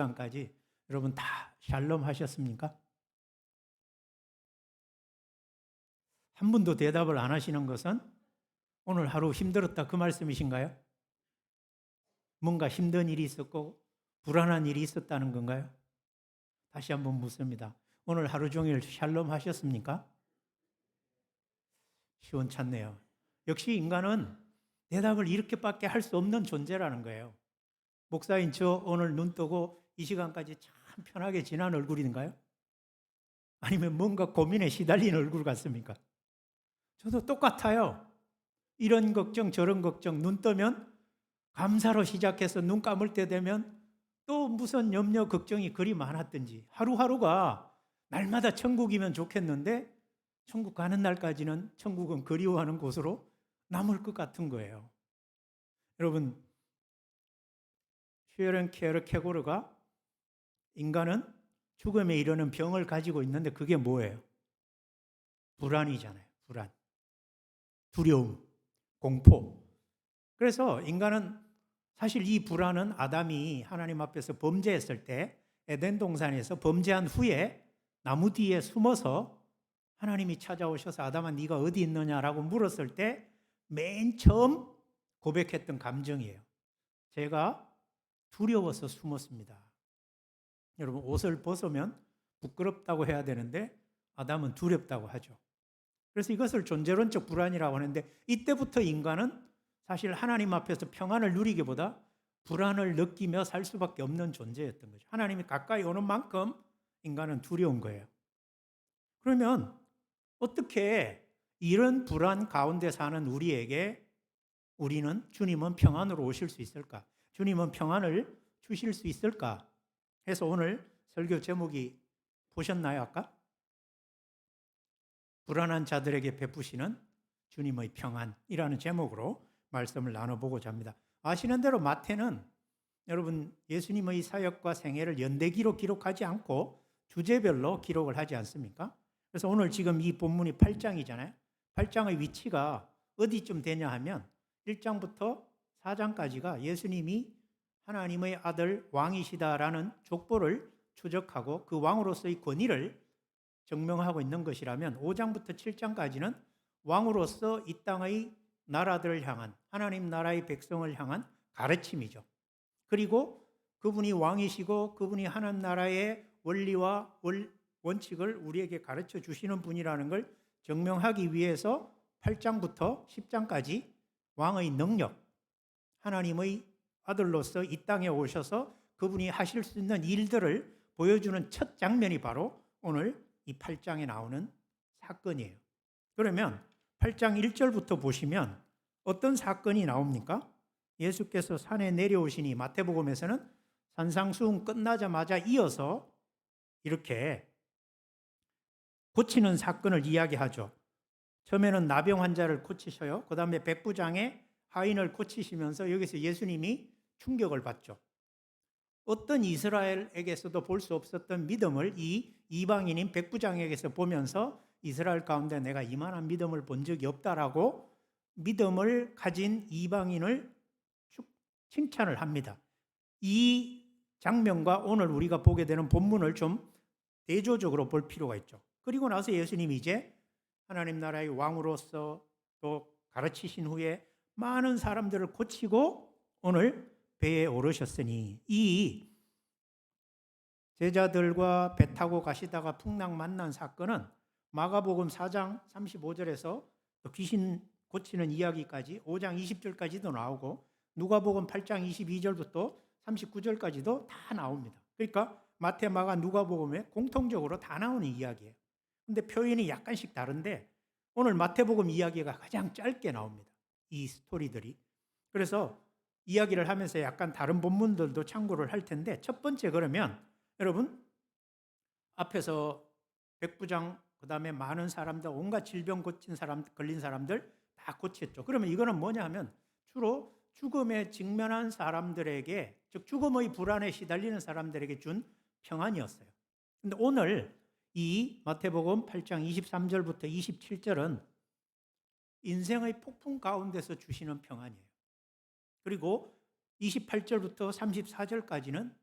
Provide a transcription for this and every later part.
시간까지 여러분 다 샬롬 하셨습니까? 한 분도 대답을 안 하시는 것은 오늘 하루 힘들었다 그 말씀이신가요? 뭔가 힘든 일이 있었고 불안한 일이 있었다는 건가요? 다시 한번 묻습니다. 오늘 하루 종일 샬롬 하셨습니까? 시원찮네요. 역시 인간은 대답을 이렇게밖에 할 수 없는 존재라는 거예요. 목사인 저 오늘 눈 뜨고 이 시간까지 참 편하게 지난 얼굴인가요? 아니면 뭔가 고민에 시달린 얼굴 같습니까? 저도 똑같아요. 이런 걱정 저런 걱정 눈 뜨면 감사로 시작해서 눈 감을 때 되면 또 무슨 염려 걱정이 그리 많았든지 하루하루가 날마다 천국이면 좋겠는데 천국 가는 날까지는 천국은 그리워하는 곳으로 남을 것 같은 거예요. 여러분 슈에른 케르케고르가 인간은 죽음에 이르는 병을 가지고 있는데 그게 뭐예요? 불안이잖아요. 불안, 두려움, 공포. 그래서 인간은 사실 이 불안은 아담이 하나님 앞에서 범죄했을 때 에덴 동산에서 범죄한 후에 나무 뒤에 숨어서 하나님이 찾아오셔서 아담아 네가 어디 있느냐라고 물었을 때 맨 처음 고백했던 감정이에요. 제가 두려워서 숨었습니다. 여러분 옷을 벗으면 부끄럽다고 해야 되는데 아담은 두렵다고 하죠. 그래서 이것을 존재론적 불안이라고 하는데 이때부터 인간은 사실 하나님 앞에서 평안을 누리기보다 불안을 느끼며 살 수밖에 없는 존재였던 거죠. 하나님이 가까이 오는 만큼 인간은 두려운 거예요. 그러면 어떻게 이런 불안 가운데 사는 우리에게 주님은 평안으로 오실 수 있을까? 주님은 평안을 주실 수 있을까? 해서 오늘 설교 제목이 보셨나요, 아까? 불안한 자들에게 베푸시는 주님의 평안이라는 제목으로 말씀을 나눠보고자 합니다. 아시는 대로 마태는 여러분 예수님의 사역과 생애를 연대기로 기록하지 않고 주제별로 기록을 하지 않습니까? 그래서 오늘 지금 이 본문이 8장이잖아요. 8장의 위치가 어디쯤 되냐 하면 1장부터 4장까지가 예수님이 하나님의 아들 왕이시다라는 족보를 추적하고 그 왕으로서의 권위를 증명하고 있는 것이라면 5장부터 7장까지는 왕으로서 이 땅의 나라들을 향한 하나님 나라의 백성을 향한 가르침이죠. 그리고 그분이 왕이시고 그분이 하나님 나라의 원리와 원칙을 우리에게 가르쳐 주시는 분이라는 걸 증명하기 위해서 8장부터 10장까지 왕의 능력, 하나님의 아들로서 이 땅에 오셔서 그분이 하실 수 있는 일들을 보여주는 첫 장면이 바로 오늘 이 8장에 나오는 사건이에요. 그러면 8장 1절부터 보시면 어떤 사건이 나옵니까? 예수께서 산에 내려오시니 마태복음에서는 산상수훈 끝나자마자 이어서 이렇게 고치는 사건을 이야기하죠. 처음에는 나병 환자를 고치셔요. 그 다음에 백부장의 하인을 고치시면서 여기서 예수님이 충격을 받죠. 어떤 이스라엘에게서도 볼 수 없었던 믿음을 이 이방인인 백부장에게서 보면서 이스라엘 가운데 내가 이만한 믿음을 본 적이 없다라고 믿음을 가진 이방인을 칭찬을 합니다. 이 장면과 오늘 우리가 보게 되는 본문을 좀 대조적으로 볼 필요가 있죠. 그리고 나서 예수님이 이제 하나님 나라의 왕으로서 또 가르치신 후에 많은 사람들을 고치고 오늘 배에 오르셨으니 이 제자들과 배 타고 가시다가 풍랑 만난 사건은 마가복음 4장 35절에서 귀신 고치는 이야기까지 5장 20절까지도 나오고 누가복음 8장 22절부터 39절까지도 다 나옵니다. 그러니까 마태, 마가, 누가복음에 공통적으로 다 나오는 이야기예요. 근데 표현이 약간씩 다른데 오늘 마태복음 이야기가 가장 짧게 나옵니다. 이 스토리들이. 그래서 이야기를 하면서 약간 다른 본문들도 참고를 할 텐데 첫 번째 그러면 여러분 앞에서 백부장 그다음에 많은 사람들 온갖 질병 고친 사람 걸린 사람들 다 고쳤죠. 그러면 이거는 뭐냐 하면 주로 죽음에 직면한 사람들에게 즉 죽음의 불안에 시달리는 사람들에게 준 평안이었어요. 근데 오늘 이 마태복음 8장 23절부터 27절은 인생의 폭풍 가운데서 주시는 평안이에요. 그리고 28절부터 34절까지는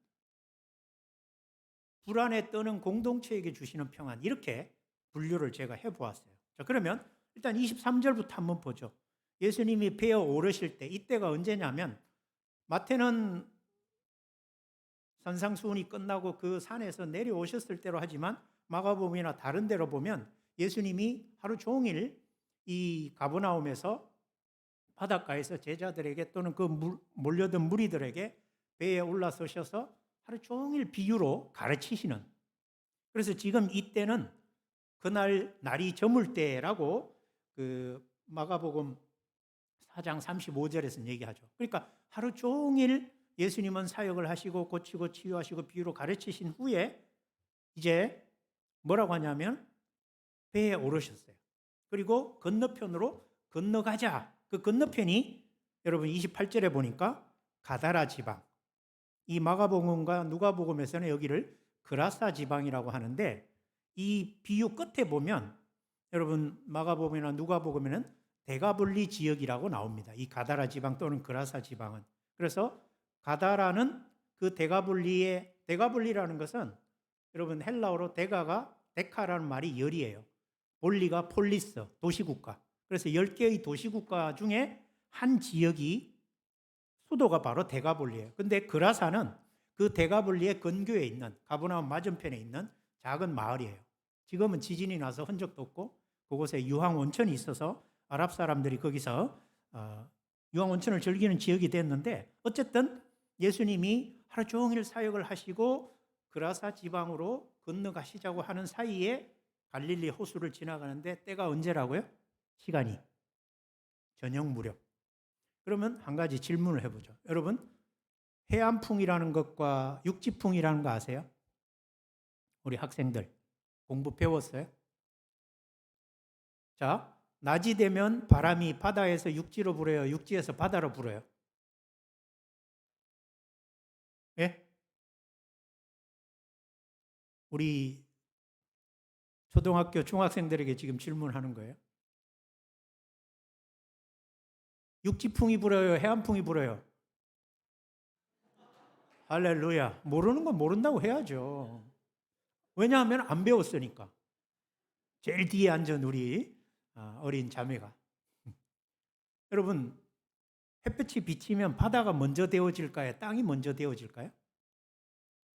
불안에 떠는 공동체에게 주시는 평안, 이렇게 분류를 제가 해보았어요. 자, 그러면 일단 23절부터 한번 보죠. 예수님이 배에 오르실 때, 이때가 언제냐면 마태는 산상수훈이 끝나고 그 산에서 내려오셨을 때로 하지만 마가복음이나 다른 데로 보면 예수님이 하루 종일 이 가버나움에서 바닷가에서 제자들에게 또는 그 몰려든 무리들에게 배에 올라서셔서 하루 종일 비유로 가르치시는, 그래서 지금 이때는 그날 날이 저물 때라고 그 마가복음 4장 35절에서 얘기하죠. 그러니까 하루 종일 예수님은 사역을 하시고 고치고 치유하시고 비유로 가르치신 후에 이제 뭐라고 하냐면 배에 오르셨어요. 그리고 건너편으로 건너가자. 그 건너편이 여러분 28절에 보니까 가다라 지방. 이 마가복음과 누가복음에서는 여기를 그라사 지방이라고 하는데, 이 비유 끝에 보면 여러분 마가복음이나 누가복음에는 데가블리 지역이라고 나옵니다. 이 가다라 지방 또는 그라사 지방은. 그래서 가다라는 그 데가블리라는 것은 여러분 헬라어로 데카라는 말이 열이에요. 볼리가 폴리스, 도시국가. 그래서 10개의 도시국가 중에 한 지역이 수도가 바로 데가볼리예요. 근데 그라사는 그 데가볼리의 근교에 있는 가버나움 맞은편에 있는 작은 마을이에요. 지금은 지진이 나서 흔적도 없고 그곳에 유황 온천이 있어서 아랍 사람들이 거기서 유황 온천을 즐기는 지역이 됐는데, 어쨌든 예수님이 하루 종일 사역을 하시고 그라사 지방으로 건너가시자고 하는 사이에 갈릴리 호수를 지나가는데 때가 언제라고요? 시간이 저녁 무렵. 그러면 한 가지 질문을 해보죠. 여러분, 해안풍이라는 것과 육지풍이라는 거 아세요? 우리 학생들 공부 배웠어요? 자, 낮이 되면 바람이 바다에서 육지로 불어요? 육지에서 바다로 불어요? 예? 우리 초등학교 중학생들에게 지금 질문하는 거예요. 육지풍이 불어요? 해안풍이 불어요? 할렐루야. 모르는 건 모른다고 해야죠. 왜냐하면 안 배웠으니까. 제일 뒤에 앉은 우리 어린 자매가. 여러분, 햇볕이 비치면 바다가 먼저 데워질까요? 땅이 먼저 데워질까요?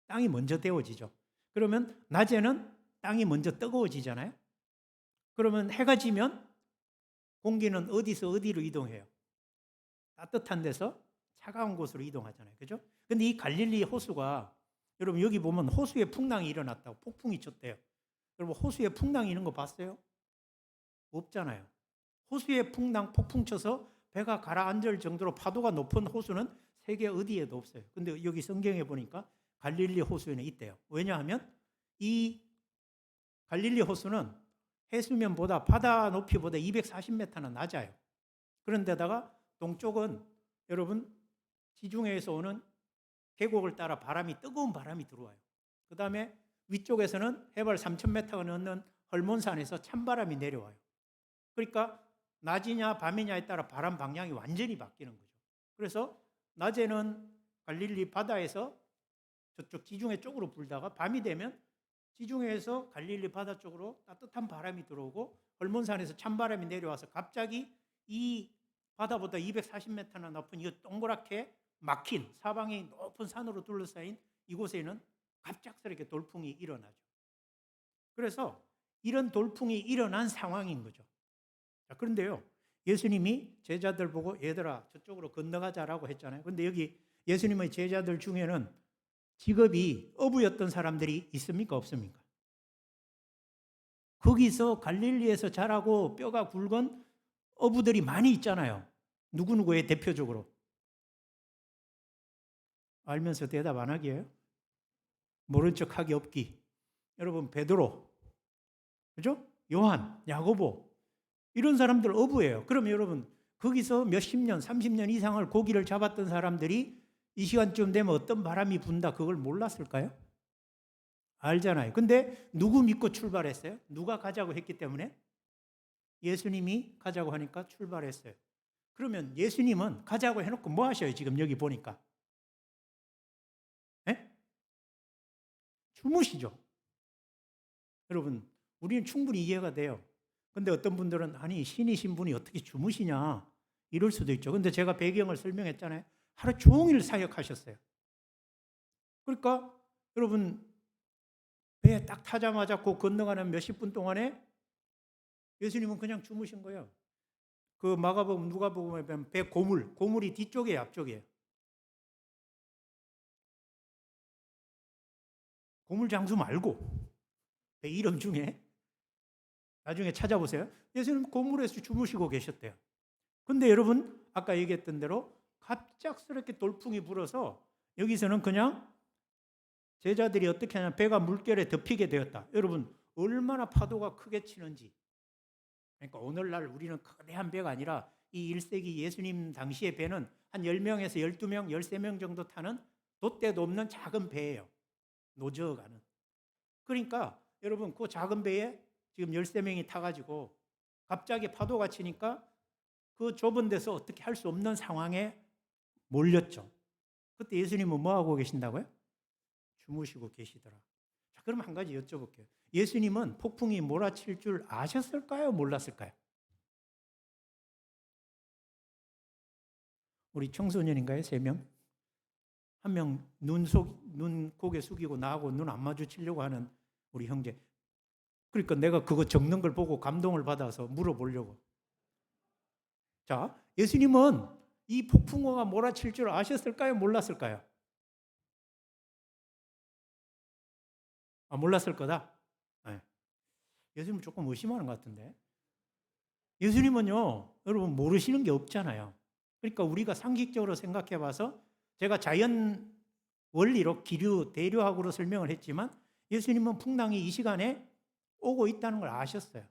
땅이 먼저 데워지죠. 그러면 낮에는 땅이 먼저 뜨거워지잖아요. 그러면 해가 지면 공기는 어디서 어디로 이동해요? 따뜻한 데서 차가운 곳으로 이동하잖아요. 그죠? 근데 이 갈릴리 호수가, 여러분 여기 보면 호수에 풍랑이 일어났다고, 폭풍이 쳤대요. 여러분 호수에 풍랑이 있는 거 봤어요? 없잖아요. 호수에 폭풍 쳐서 배가 가라앉을 정도로 파도가 높은 호수는 세계 어디에도 없어요. 근데 여기 성경에 보니까 갈릴리 호수에는 있대요. 왜냐하면 이 갈릴리 호수는 해수면보다 바다 높이보다 240m나 낮아요. 그런데다가 동쪽은 여러분 지중해에서 오는 계곡을 따라 뜨거운 바람이 들어와요. 그 다음에 위쪽에서는 해발 3,000m가 넘는 헐몬산에서 찬바람이 내려와요. 그러니까 낮이냐 밤이냐에 따라 바람 방향이 완전히 바뀌는 거죠. 그래서 낮에는 갈릴리 바다에서 저쪽 지중해 쪽으로 불다가 밤이 되면 지중해에서 갈릴리 바다 쪽으로 따뜻한 바람이 들어오고 헐몬산에서 찬바람이 내려와서 갑자기 이 바다보다 240m나 높은 이 동그랗게 막힌 사방이 높은 산으로 둘러싸인 이곳에는 갑작스럽게 돌풍이 일어나죠. 그래서 이런 돌풍이 일어난 상황인 거죠. 자, 그런데요, 예수님이 제자들 보고 얘들아 저쪽으로 건너가자라고 했잖아요. 그런데 여기 예수님의 제자들 중에는 직업이 어부였던 사람들이 있습니까? 없습니까? 거기서 갈릴리에서 자라고 뼈가 굵은 어부들이 많이 있잖아요. 누구누구의 대표적으로. 알면서 대답 안 하기예요? 모른 척하기 없기. 여러분 베드로, 그죠? 요한, 야고보 이런 사람들 어부예요. 그럼 여러분 거기서 몇십 년, 30년 이상을 고기를 잡았던 사람들이 이 시간쯤 되면 어떤 바람이 분다 그걸 몰랐을까요? 알잖아요. 근데 누구 믿고 출발했어요? 누가 가자고 했기 때문에? 예수님이 가자고 하니까 출발했어요. 그러면 예수님은 가자고 해놓고 뭐 하셔요? 지금 여기 보니까. 에? 주무시죠. 여러분, 우리는 충분히 이해가 돼요. 근데 어떤 분들은 아니 신이신 분이 어떻게 주무시냐 이럴 수도 있죠. 근데 제가 배경을 설명했잖아요. 하루 종일 사역하셨어요. 그러니까 여러분 배에 딱 타자마자 그 건너가는 몇십 분 동안에 예수님은 그냥 주무신 거예요. 그 마가복음 누가복음에 보면 배 고물이 뒤쪽이에요, 앞쪽이에요. 고물 장수 말고 배 이름 중에 나중에 찾아보세요. 예수님 고물에서 주무시고 계셨대요. 근데 여러분 아까 얘기했던 대로 갑작스럽게 돌풍이 불어서 여기서는 그냥 제자들이 어떻게 하냐 배가 물결에 덮이게 되었다. 여러분 얼마나 파도가 크게 치는지. 그러니까 오늘날 우리는 거대한 배가 아니라 이 1세기 예수님 당시의 배는 한 10명에서 12명, 13명 정도 타는 돛대도 없는 작은 배예요. 노저가는. 그러니까 여러분 그 작은 배에 지금 13명이 타가지고 갑자기 파도가 치니까 그 좁은 데서 어떻게 할 수 없는 상황에 몰렸죠. 그때 예수님은 뭐 하고 계신다고요? 주무시고 계시더라. 자, 그럼 한 가지 여쭤볼게요. 예수님은 폭풍이 몰아칠 줄 아셨을까요? 몰랐을까요? 우리 청소년인가요? 3명? 한 명 눈 고개 숙이고 나하고 눈 안 마주치려고 하는 우리 형제. 그러니까 내가 그거 적는 걸 보고 감동을 받아서 물어보려고. 자, 예수님은 이 폭풍우가 몰아칠 줄 아셨을까요? 몰랐을까요? 아, 몰랐을 거다? 네. 예수님 조금 의심하는 것 같은데. 예수님은요, 여러분 모르시는 게 없잖아요. 그러니까 우리가 상식적으로 생각해 봐서 제가 자연 원리로 기류, 대류학으로 설명을 했지만 예수님은 풍랑이 이 시간에 오고 있다는 걸 아셨어요.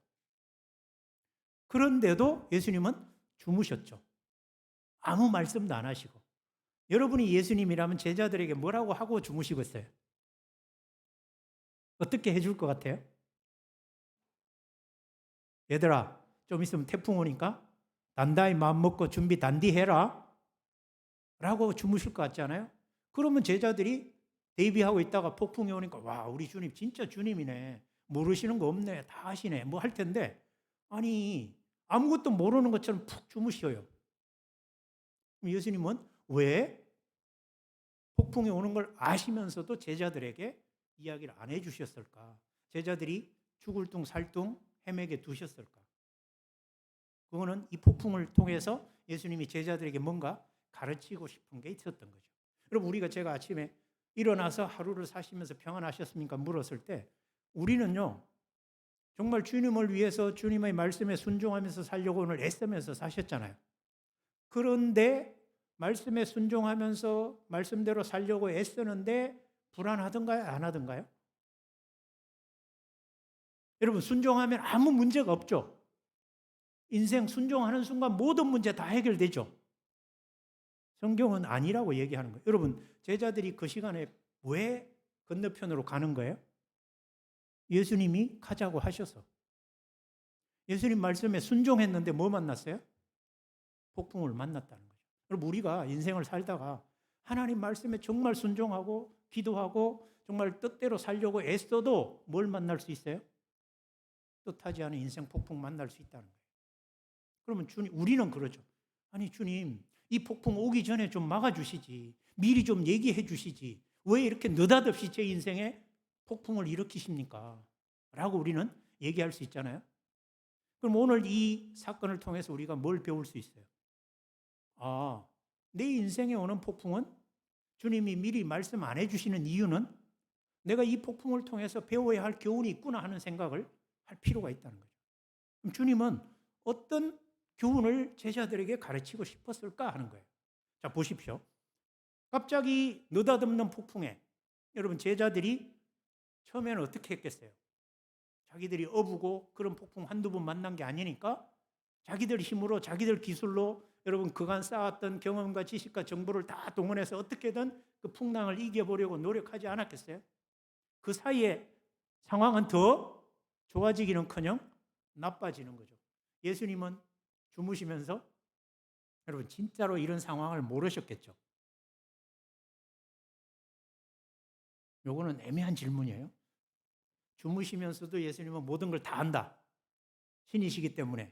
그런데도 예수님은 주무셨죠. 아무 말씀도 안 하시고. 여러분이 예수님이라면 제자들에게 뭐라고 하고 주무시고 있어요? 어떻게 해줄 것 같아요? 얘들아, 좀 있으면 태풍 오니까 단단히 마음 먹고 준비 단디해라 라고 주무실 것 같지 않아요? 그러면 제자들이 대비하고 있다가 폭풍이 오니까 와, 우리 주님 진짜 주님이네. 모르시는 거 없네. 다 하시네. 뭐 할 텐데 아니 아무것도 모르는 것처럼 푹 주무셔요. 예수님은 왜 폭풍이 오는 걸 아시면서도 제자들에게 이야기를 안 해주셨을까? 제자들이 죽을 둥 살둥 헤매게 두셨을까? 그거는 이 폭풍을 통해서 예수님이 제자들에게 뭔가 가르치고 싶은 게 있었던 거죠. 여러분 우리가 제가 아침에 일어나서 하루를 사시면서 평안하셨습니까? 물었을 때 우리는요 정말 주님을 위해서 주님의 말씀에 순종하면서 살려고 오늘 애쓰면서 사셨잖아요. 그런데 말씀에 순종하면서 말씀대로 살려고 애쓰는데 불안하던가요? 안 하던가요? 여러분 순종하면 아무 문제가 없죠. 인생 순종하는 순간 모든 문제 다 해결되죠. 성경은 아니라고 얘기하는 거예요. 여러분 제자들이 그 시간에 왜 건너편으로 가는 거예요? 예수님이 가자고 하셔서. 예수님 말씀에 순종했는데 뭐 만났어요? 폭풍을 만났다는 거죠. 여러분 우리가 인생을 살다가 하나님 말씀에 정말 순종하고 기도하고 정말 뜻대로 살려고 애써도 뭘 만날 수 있어요? 뜻하지 않은 인생 폭풍 만날 수 있다는 거예요. 그러면 주님, 우리는 그러죠. 아니 주님, 이 폭풍 오기 전에 좀 막아주시지. 미리 좀 얘기해 주시지. 왜 이렇게 느닷없이 제 인생에 폭풍을 일으키십니까? 라고 우리는 얘기할 수 있잖아요. 그럼 오늘 이 사건을 통해서 우리가 뭘 배울 수 있어요? 아, 내 인생에 오는 폭풍은 주님이 미리 말씀 안 해주시는 이유는 내가 이 폭풍을 통해서 배워야 할 교훈이 있구나 하는 생각을 할 필요가 있다는 거죠. 그럼 주님은 어떤 교훈을 제자들에게 가르치고 싶었을까 하는 거예요. 자, 보십시오. 갑자기 느닷없는 폭풍에 여러분 제자들이 처음에는 어떻게 했겠어요? 자기들이 어부고 그런 폭풍 한두 번 만난 게 아니니까 자기들 힘으로 자기들 기술로 여러분 그간 쌓았던 경험과 지식과 정보를 다 동원해서 어떻게든 그 풍랑을 이겨보려고 노력하지 않았겠어요? 그 사이에 상황은 더 좋아지기는커녕 나빠지는 거죠. 예수님은 주무시면서 여러분 진짜로 이런 상황을 모르셨겠죠. 요거는 애매한 질문이에요. 주무시면서도 예수님은 모든 걸 다 안다. 신이시기 때문에.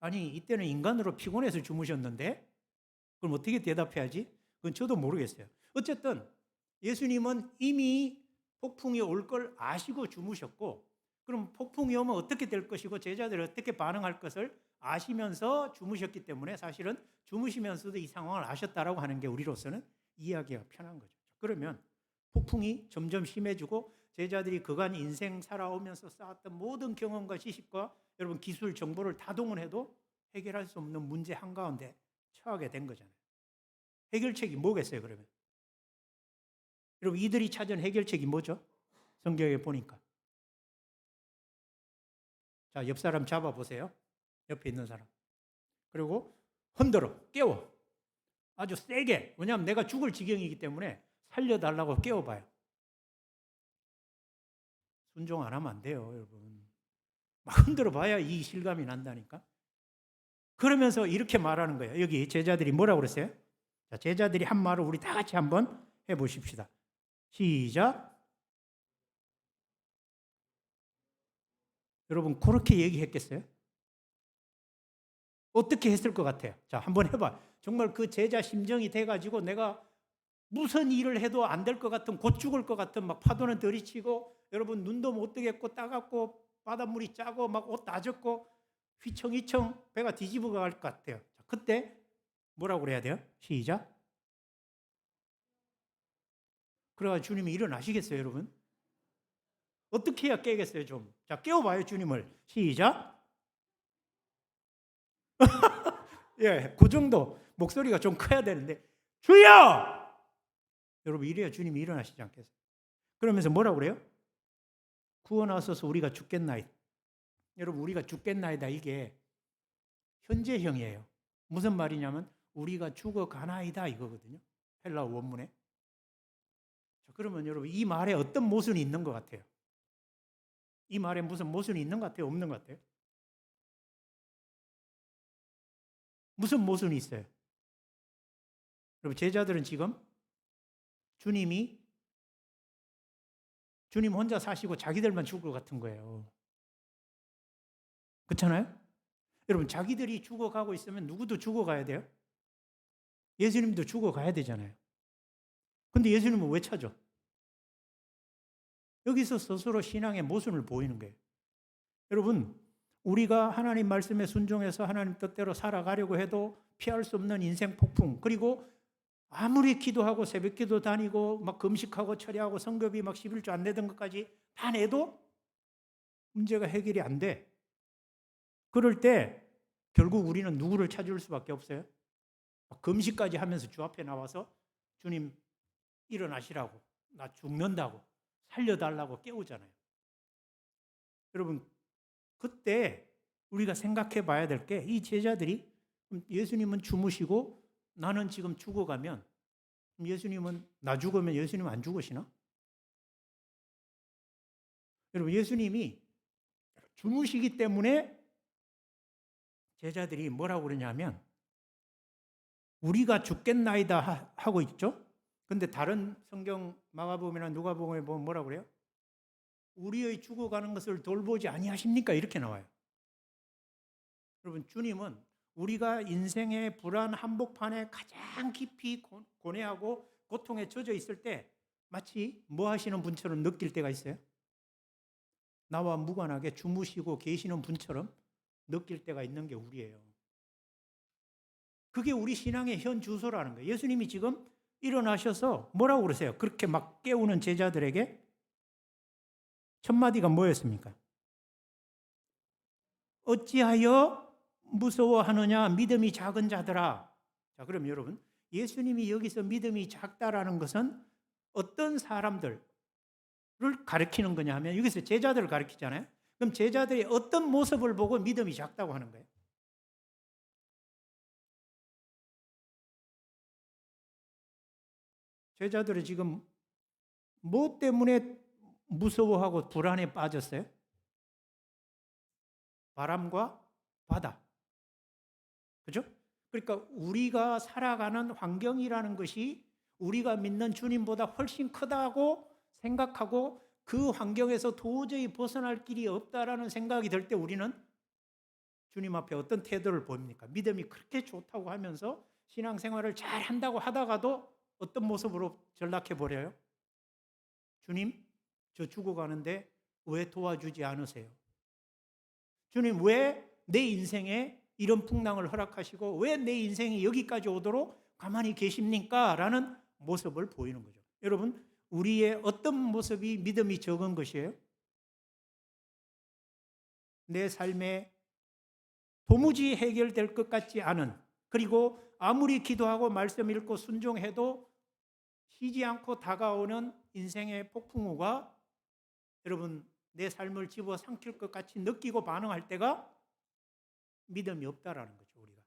아니, 이때는 인간으로 피곤해서 주무셨는데 그럼 어떻게 대답해야지? 그건 저도 모르겠어요. 어쨌든 예수님은 이미 폭풍이 올 걸 아시고 주무셨고, 그럼 폭풍이 오면 어떻게 될 것이고 제자들이 어떻게 반응할 것을 아시면서 주무셨기 때문에 사실은 주무시면서도 이 상황을 아셨다라고 하는 게 우리로서는 이해하기가 편한 거죠. 그러면 폭풍이 점점 심해지고 제자들이 그간 인생 살아오면서 쌓았던 모든 경험과 지식과 여러분 기술 정보를 다 동원해도 해결할 수 없는 문제 한가운데 처하게 된 거잖아요. 해결책이 뭐겠어요, 그러면? 여러분, 이들이 찾은 해결책이 뭐죠? 성경에 보니까. 자, 옆 사람 잡아보세요. 옆에 있는 사람. 그리고 흔들어, 깨워. 아주 세게. 왜냐하면 내가 죽을 지경이기 때문에 살려달라고 깨워봐요. 순종 안 하면 안 돼요, 여러분. 막 흔들어 봐야 이 실감이 난다니까. 그러면서 이렇게 말하는 거예요. 여기 제자들이 뭐라고 그랬어요? 자, 제자들이 한 말을 우리 다 같이 한번 해보십시다. 시작. 여러분, 그렇게 얘기했겠어요? 어떻게 했을 것 같아요? 자, 한번 해봐. 정말 그 제자 심정이 돼가지고 내가 무슨 일을 해도 안 될 것 같은, 곧 죽을 것 같은, 막 파도는 들이치고, 여러분 눈도 못 뜨겠고, 따갑고, 바닷물이 짜고, 막 옷 다 젖고, 휘청휘청 배가 뒤집어 갈 것 같아요. 자, 그때 뭐라고 그래야 돼요? 시작. 그래가 주님이 일어나시겠어요, 여러분? 어떻게 해야 깨겠어요, 좀? 자, 깨워봐요, 주님을. 시작. 예, 그 정도 목소리가 좀 커야 되는데, 주여! 여러분, 이래야 주님이 일어나시지 않겠어요? 그러면서 뭐라고 그래요? 구원하소서 우리가 죽겠나이다. 여러분, 우리가 죽겠나이다, 이게 현재형이에요. 무슨 말이냐면 우리가 죽어가나이다 이거거든요. 헬라어 원문에. 자, 그러면 여러분, 이 말에 어떤 모순이 있는 것 같아요? 이 말에 무슨 모순이 있는 것 같아요? 없는 것 같아요? 무슨 모순이 있어요? 여러분, 제자들은 지금 주님 혼자 사시고 자기들만 죽을 것 같은 거예요. 그렇잖아요? 여러분, 자기들이 죽어가고 있으면 누구도 죽어가야 돼요? 예수님도 죽어가야 되잖아요. 근데 예수님은 왜 찾아? 여기서 스스로 신앙의 모순을 보이는 거예요. 여러분, 우리가 하나님 말씀에 순종해서 하나님 뜻대로 살아가려고 해도 피할 수 없는 인생 폭풍, 그리고 아무리 기도하고 새벽기도 다니고 막 금식하고 철야하고 성급이 막 11조 안 내던 것까지 다 내도 문제가 해결이 안 돼. 그럴 때 결국 우리는 누구를 찾을 수밖에 없어요? 금식까지 하면서 주 앞에 나와서 주님 일어나시라고, 나 죽는다고, 살려달라고 깨우잖아요. 여러분, 그때 우리가 생각해 봐야 될 게, 이 제자들이 예수님은 주무시고 나는 지금 죽어가면 예수님은, 나 죽으면 예수님은 안 죽으시나? 여러분, 예수님이 주무시기 때문에 제자들이 뭐라고 그러냐면 우리가 죽겠나이다 하고 있죠. 근데 다른 성경 마가복음이나 누가복음에 보면 뭐라고 그래요? 우리의 죽어가는 것을 돌보지 아니하십니까? 이렇게 나와요. 여러분, 주님은 우리가 인생의 불안 한복판에 가장 깊이 고뇌하고 고통에 젖어 있을 때 마치 뭐 하시는 분처럼 느낄 때가 있어요? 나와 무관하게 주무시고 계시는 분처럼 느낄 때가 있는 게 우리예요. 그게 우리 신앙의 현 주소라는 거예요. 예수님이 지금 일어나셔서 뭐라고 그러세요? 그렇게 막 깨우는 제자들에게 첫 마디가 뭐였습니까? 어찌하여 무서워하느냐 믿음이 작은 자들아. 자, 그럼 여러분, 예수님이 여기서 믿음이 작다라는 것은 어떤 사람들을 가리키는 거냐 하면 여기서 제자들을 가리키잖아요. 그럼 제자들이 어떤 모습을 보고 믿음이 작다고 하는 거예요? 제자들은 지금 뭐 때문에 무서워하고 불안에 빠졌어요? 바람과 바다. 그죠? 그러니까 우리가 살아가는 환경이라는 것이 우리가 믿는 주님보다 훨씬 크다고 생각하고 그 환경에서 도저히 벗어날 길이 없다라는 생각이 들 때 우리는 주님 앞에 어떤 태도를 보입니까? 믿음이 그렇게 좋다고 하면서 신앙생활을 잘 한다고 하다가도 어떤 모습으로 전락해 버려요? 주님, 저 죽어가는데 왜 도와주지 않으세요? 주님, 왜 내 인생에 이런 풍랑을 허락하시고 왜 내 인생이 여기까지 오도록 가만히 계십니까? 라는 모습을 보이는 거죠. 여러분, 우리의 어떤 모습이 믿음이 적은 것이에요? 내 삶에 도무지 해결될 것 같지 않은, 그리고 아무리 기도하고 말씀 읽고 순종해도 쉬지 않고 다가오는 인생의 폭풍우가 여러분 내 삶을 집어삼킬 것 같이 느끼고 반응할 때가 믿음이 없다라는 거죠, 우리가.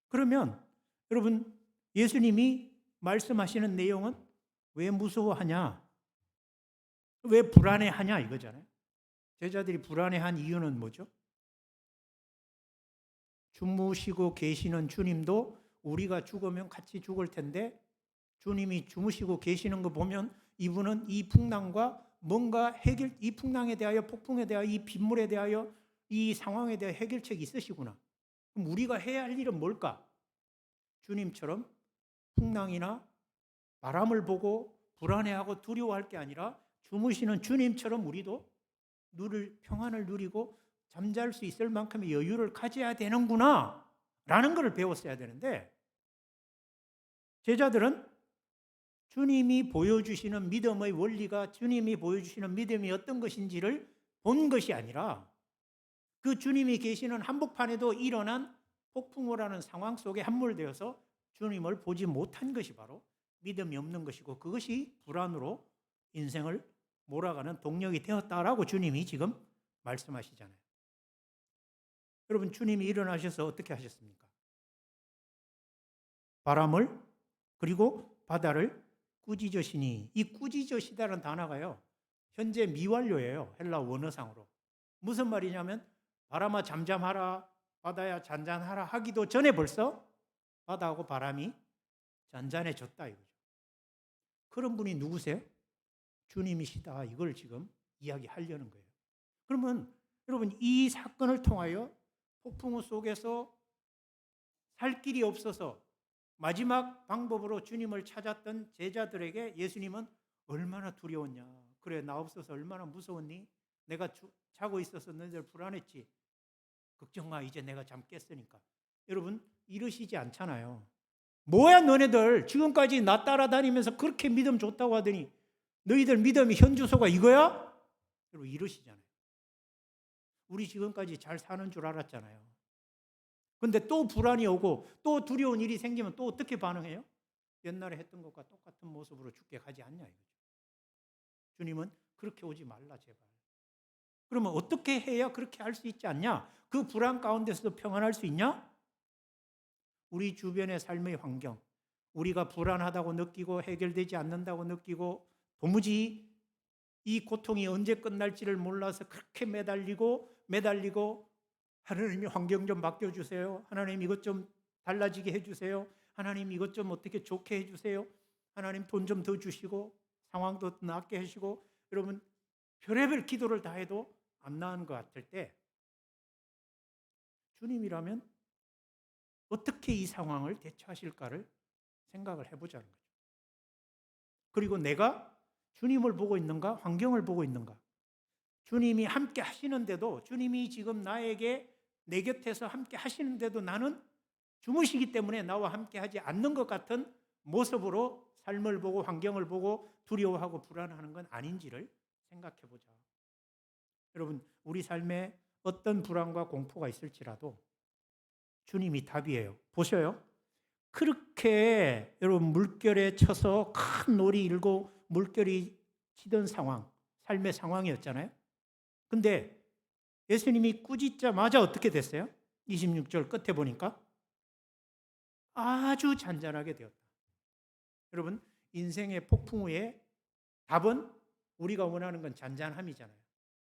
그러면 여러분 예수님이 말씀하시는 내용은 왜 무서워하냐? 왜 불안해하냐 이거잖아요. 제자들이 불안해한 이유는 뭐죠? 주무시고 계시는 주님도 우리가 죽으면 같이 죽을 텐데 주님이 주무시고 계시는 거 보면 이분은 이 풍랑과 뭔가 이 풍랑에 대하여, 폭풍에 대하여, 이 빗물에 대하여, 이 상황에 대해 해결책이 있으시구나. 그럼 우리가 해야 할 일은 뭘까? 주님처럼 풍랑이나 바람을 보고 불안해하고 두려워할 게 아니라 주무시는 주님처럼 우리도 평안을 누리고 잠잘 수 있을 만큼의 여유를 가져야 되는구나 라는 것을 배웠어야 되는데, 제자들은 주님이 보여주시는 믿음의 원리가, 주님이 보여주시는 믿음이 어떤 것인지를 본 것이 아니라 그 주님이 계시는 한복판에도 일어난 폭풍우라는 상황 속에 함몰되어서 주님을 보지 못한 것이 바로 믿음이 없는 것이고, 그것이 불안으로 인생을 몰아가는 동력이 되었다라고 주님이 지금 말씀하시잖아요. 여러분, 주님이 일어나셔서 어떻게 하셨습니까? 바람을 그리고 바다를 꾸짖으시니, 이 꾸짖으시다는 단어가요 현재 미완료예요. 헬라 원어상으로. 무슨 말이냐면 바람아 잠잠하라, 바다야 잔잔하라 하기도 전에 벌써 바다하고 바람이 잔잔해졌다 이거죠. 그런 분이 누구세요? 주님이시다, 이걸 지금 이야기하려는 거예요. 그러면 여러분, 이 사건을 통하여 폭풍우 속에서 살 길이 없어서 마지막 방법으로 주님을 찾았던 제자들에게 예수님은 얼마나 두려웠냐. 그래, 나 없어서 얼마나 무서웠니? 내가 자고 있어서 너희들 불안했지. 걱정 마, 이제 내가 잠 깼으니까. 여러분, 이러시지 않잖아요. 뭐야 너네들 지금까지 나 따라다니면서 그렇게 믿음 좋다고 하더니 너희들 믿음이 현주소가 이거야? 여러분, 이러시잖아요. 우리 지금까지 잘 사는 줄 알았잖아요. 근데 또 불안이 오고 또 두려운 일이 생기면 또 어떻게 반응해요? 옛날에 했던 것과 똑같은 모습으로 죽게 가지 않냐 이거죠. 주님은 그렇게 오지 말라 제발. 그러면 어떻게 해야 그렇게 할 수 있지 않냐? 그 불안 가운데서도 평안할 수 있냐? 우리 주변의 삶의 환경, 우리가 불안하다고 느끼고 해결되지 않는다고 느끼고 도무지 이 고통이 언제 끝날지를 몰라서 그렇게 매달리고 하나님이 환경 좀 바뀌어주세요. 하나님 이것 좀 달라지게 해주세요. 하나님 이것 좀 어떻게 좋게 해주세요. 하나님 돈 좀 더 주시고 상황도 낫게 하시고. 여러분, 별의별 기도를 다 해도 안 나은 것 같을 때 주님이라면 어떻게 이 상황을 대처하실까를 생각을 해보자는 거죠. 그리고 내가 주님을 보고 있는가, 환경을 보고 있는가. 주님이 함께 하시는데도, 주님이 지금 나에게 내 곁에서 함께 하시는데도 나는 주무시기 때문에 나와 함께 하지 않는 것 같은 모습으로 삶을 보고 환경을 보고 두려워하고 불안하는 건 아닌지를 생각해 보자. 여러분, 우리 삶에 어떤 불안과 공포가 있을지라도 주님이 답이에요. 보셔요. 그렇게 여러분 물결에 쳐서 큰 놀이 일고 물결이 치던 상황, 삶의 상황이었잖아요. 근데 예수님이 꾸짖자마자 어떻게 됐어요? 26절 끝에 보니까 아주 잔잔하게 되었다. 여러분, 인생의 폭풍우에 답은 우리가 원하는 건 잔잔함이잖아요.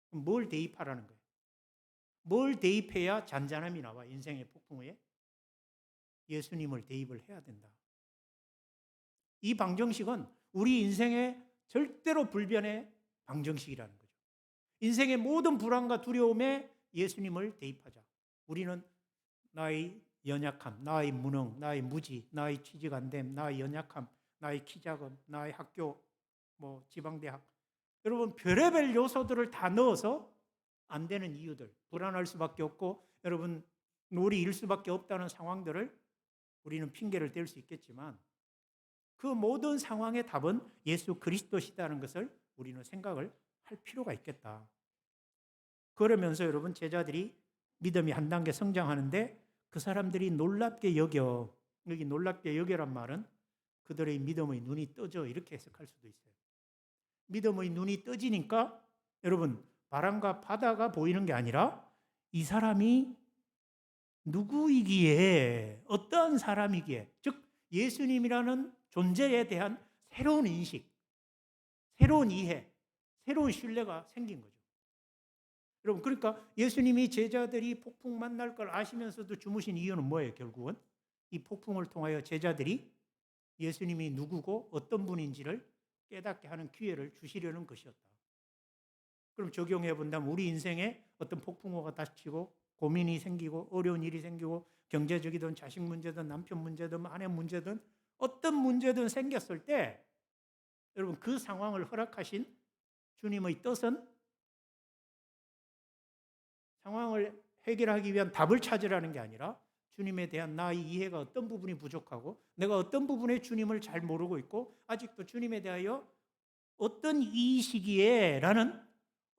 그럼 뭘 대입하라는 거예요? 뭘 대입해야 잔잔함이 나와? 인생의 폭풍우에 예수님을 대입을 해야 된다. 이 방정식은 우리 인생의 절대로 불변의 방정식이라는 거죠. 인생의 모든 불안과 두려움에 예수님을 대입하자. 우리는 나의 연약함, 나의 무능, 나의 무지, 나의 취직 안 됨, 나의 연약함, 나의 키 작음, 나의 학교, 지방대학. 여러분 별의별 요소들을 다 넣어서 안 되는 이유들, 불안할 수밖에 없고 여러분 놀이 일 수밖에 없다는 상황들을 우리는 핑계를 댈 수 있겠지만 그 모든 상황의 답은 예수 그리스도시다는 것을 우리는 생각을 할 필요가 있겠다. 그러면서 여러분 제자들이 믿음이 한 단계 성장하는데 그 사람들이 놀랍게 여겨, 여기 놀랍게 여겨란 말은 그들의 믿음의 눈이 떠져 이렇게 해석할 수도 있어요. 믿음의 눈이 떠지니까 여러분 바람과 바다가 보이는 게 아니라 이 사람이 누구이기에 어떠한 사람이기에 즉 예수님이라는 존재에 대한 새로운 인식, 새로운 이해, 새로운 신뢰가 생긴 거죠. 여러분 그러니까 예수님이 제자들이 폭풍 만날 걸 아시면서도 주무신 이유는 뭐예요? 결국은 이 폭풍을 통하여 제자들이 예수님이 누구고 어떤 분인지를 깨닫게 하는 기회를 주시려는 것이었다. 그럼 적용해 본다면 우리 인생에 어떤 폭풍우가 닥치고 고민이 생기고 어려운 일이 생기고 경제적이든 자식 문제든 남편 문제든 아내 문제든 어떤 문제든 생겼을 때 여러분 그 상황을 허락하신 주님의 뜻은 상황을 해결하기 위한 답을 찾으라는 게 아니라 주님에 대한 나의 이해가 어떤 부분이 부족하고 내가 어떤 부분에 주님을 잘 모르고 있고 아직도 주님에 대하여 어떤 이 시기에 라는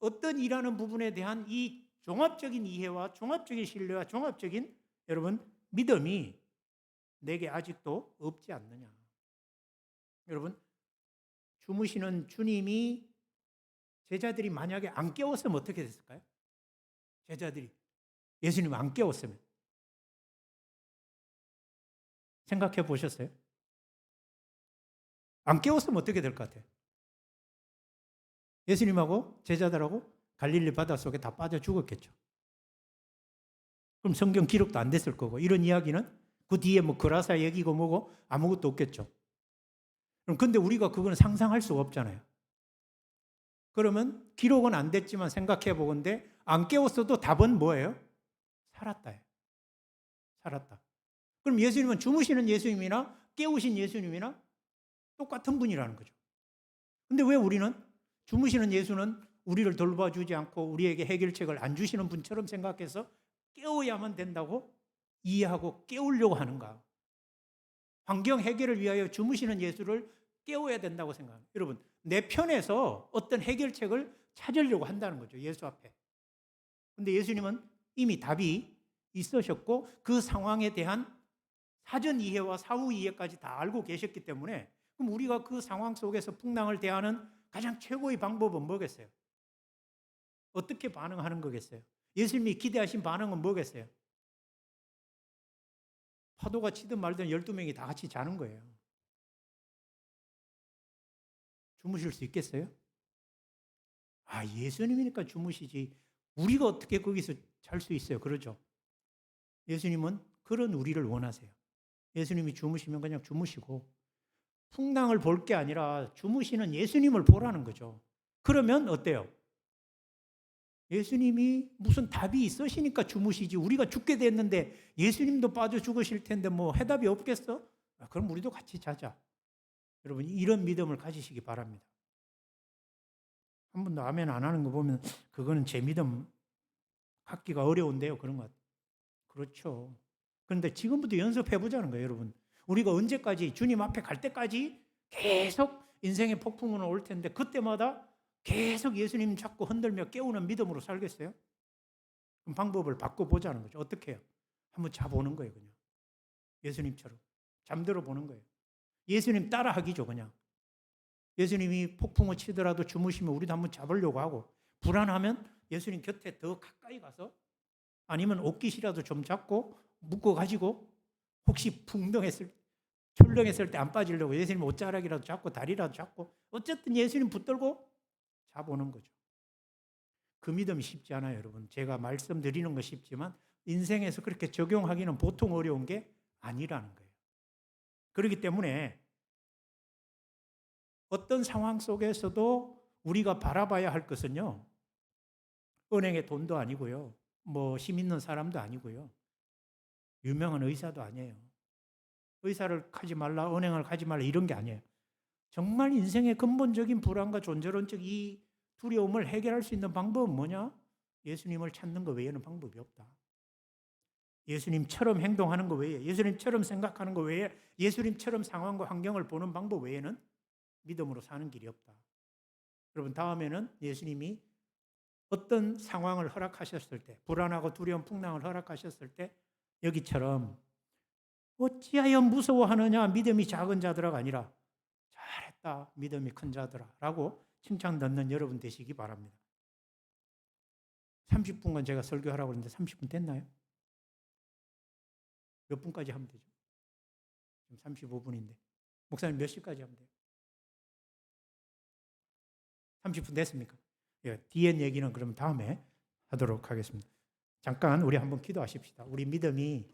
어떤 이라는 부분에 대한 이 종합적인 이해와 종합적인 신뢰와 종합적인 여러분 믿음이 내게 아직도 없지 않느냐. 여러분 주무시는 주님이 제자들이 만약에 안 깨웠으면 어떻게 됐을까요? 제자들이 예수님 안 깨웠으면 생각해 보셨어요? 안 깨웠으면 어떻게 될 것 같아요? 예수님하고 제자들하고 갈릴리 바닷속에 다 빠져 죽었겠죠. 그럼 성경 기록도 안 됐을 거고 이런 이야기는 그 뒤에 그라사 얘기고 뭐고 아무것도 없겠죠. 그럼 근데 우리가 그건 상상할 수가 없잖아요. 그러면 기록은 안 됐지만 생각해 보건대 안 깨웠어도 답은 뭐예요? 살았다. 살았다. 그럼 예수님은 주무시는 예수님이나 깨우신 예수님이나 똑같은 분이라는 거죠. 근데 왜 우리는 주무시는 예수는 우리를 돌봐주지 않고 우리에게 해결책을 안 주시는 분처럼 생각해서 깨워야만 된다고 이해하고 깨우려고 하는가? 환경 해결을 위하여 주무시는 예수를 깨워야 된다고 생각합니다. 여러분, 내 편에서 어떤 해결책을 찾으려고 한다는 거죠. 예수 앞에. 근데 예수님은 이미 답이 있으셨고 그 상황에 대한 사전 이해와 사후 이해까지 다 알고 계셨기 때문에 그럼 우리가 그 상황 속에서 풍랑을 대하는 가장 최고의 방법은 뭐겠어요? 어떻게 반응하는 거겠어요? 예수님이 기대하신 반응은 뭐겠어요? 파도가 치든 말든 12명이 다 같이 자는 거예요. 주무실 수 있겠어요? 예수님이니까 주무시지. 우리가 어떻게 거기서 잘 수 있어요? 그러죠? 예수님은 그런 우리를 원하세요. 예수님이 주무시면 그냥 주무시고 풍랑을 볼 게 아니라 주무시는 예수님을 보라는 거죠. 그러면 어때요? 예수님이 무슨 답이 있으시니까 주무시지 우리가 죽게 됐는데 예수님도 빠져 죽으실 텐데 해답이 없겠어? 그럼 우리도 같이 자자. 여러분 이런 믿음을 가지시기 바랍니다. 한 번도 아멘 안 하는 거 보면 그거는 제 믿음 갖기가 어려운데요. 그런 것 같아요. 그렇죠. 그런데 지금부터 연습해 보자는 거예요, 여러분. 우리가 언제까지 주님 앞에 갈 때까지 계속 인생의 폭풍은 올 텐데 그때마다 계속 예수님 잡고 흔들며 깨우는 믿음으로 살겠어요? 그럼 방법을 바꿔보자는 거죠. 어떻게 해요? 한번 자보는 거예요, 그냥. 예수님처럼. 잠들어 보는 거예요. 예수님 따라하기죠, 그냥. 예수님이 폭풍을 치더라도 주무시면 우리도 한번 잡으려고 하고 불안하면 예수님 곁에 더 가까이 가서 아니면 옷깃이라도 좀 잡고 묶어가지고 혹시 철렁했을 때 안 빠지려고 예수님 옷자락이라도 잡고 다리라도 잡고 어쨌든 예수님 붙들고 자보는 거죠. 그 믿음이 쉽지 않아요, 여러분. 제가 말씀드리는 거 쉽지만 인생에서 그렇게 적용하기는 보통 어려운 게 아니라는 거예요. 그렇기 때문에 어떤 상황 속에서도 우리가 바라봐야 할 것은요, 은행의 돈도 아니고요, 뭐 힘 있는 사람도 아니고요, 유명한 의사도 아니에요. 의사를 가지 말라, 은행을 가지 말라 이런 게 아니에요. 정말 인생의 근본적인 불안과 존재론적 이 두려움을 해결할 수 있는 방법은 뭐냐? 예수님을 찾는 것 외에는 방법이 없다. 예수님처럼 행동하는 것 외에, 예수님처럼 생각하는 것 외에, 예수님처럼 상황과 환경을 보는 방법 외에는 믿음으로 사는 길이 없다. 여러분, 다음에는 예수님이 어떤 상황을 허락하셨을 때, 불안하고 두려운 풍랑을 허락하셨을 때 여기처럼 어찌하여 무서워하느냐 믿음이 작은 자들아가 아니라 잘했다 믿음이 큰 자들아 라고 칭찬 듣는 여러분 되시기 바랍니다. 30분간 제가 설교하라고 했는데 30분 됐나요? 몇 분까지 하면 되죠? 지금 35분인데 목사님 몇 시까지 하면 돼요? 30분 됐습니까? 예, 뒤에 얘기는 그럼 다음에 하도록 하겠습니다. 잠깐 우리 한번 기도하십시다. 우리 믿음이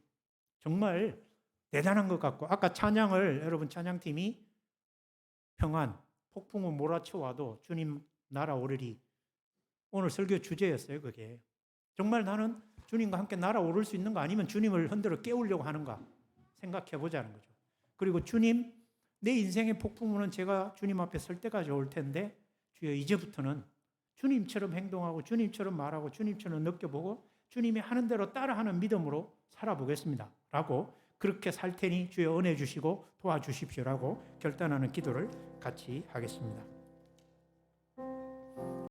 정말 대단한 것 같고, 아까 찬양을 여러분 찬양팀이 평안, 폭풍은 몰아쳐와도 주님 날아오르리. 오늘 설교 주제였어요, 그게. 정말 나는 주님과 함께 날아오를 수 있는 거 아니면 주님을 흔들어 깨우려고 하는가 생각해 보자는 거죠. 그리고 주님, 내 인생의 폭풍우는 제가 주님 앞에 설 때까지 올 텐데 주여 이제부터는 주님처럼 행동하고 주님처럼 말하고 주님처럼 느껴보고 주님이 하는 대로 따라하는 믿음으로 살아보겠습니다. 라고 그렇게 살 테니 주여 은혜 주시고 도와주십시오라고 결단하는 기도를 같이 하겠습니다.